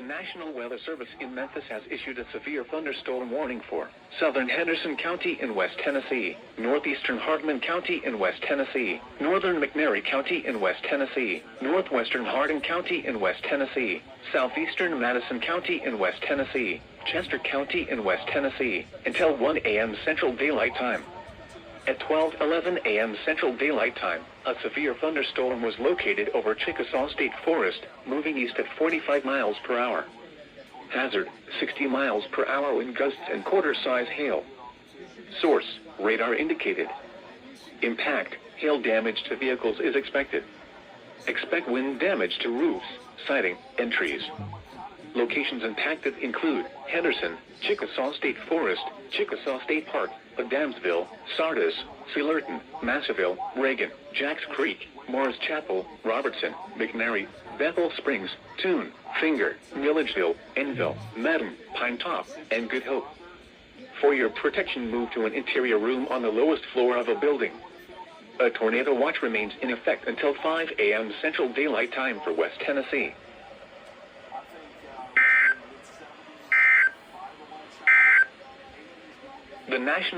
National Weather Service in Memphis has issued a severe thunderstorm warning for southern Henderson County in West Tennessee, northeastern Hardin County in West Tennessee, northern McNairy County in West Tennessee, northwestern Hardin County in West Tennessee, southeastern Madison County in West Tennessee, Chester County in West Tennessee, until 1 a.m. Central Daylight Time. At 12:11 a.m. Central Daylight Time, a severe thunderstorm was located over Chickasaw State Forest, moving east at 45 miles per hour. Hazard, 60 miles per hour wind gusts and quarter-size hail. Source, radar indicated. Impact, hail damage to vehicles is expected. Expect wind damage to roofs, siding, and trees. Locations impacted include Henderson, Chickasaw State Forest, Chickasaw State Park, Adamsville, Sardis, Fullerton, Massaville, Reagan, Jacks Creek, Morris Chapel, Robertson, McNairy, Bethel Springs, Toon, Finger, Milledgeville, Enville, Madden, Pine Top, and Good Hope. For your protection, move to an interior room on the lowest floor of a building. A tornado watch remains in effect until 5 a.m. Central Daylight Time for West Tennessee. The National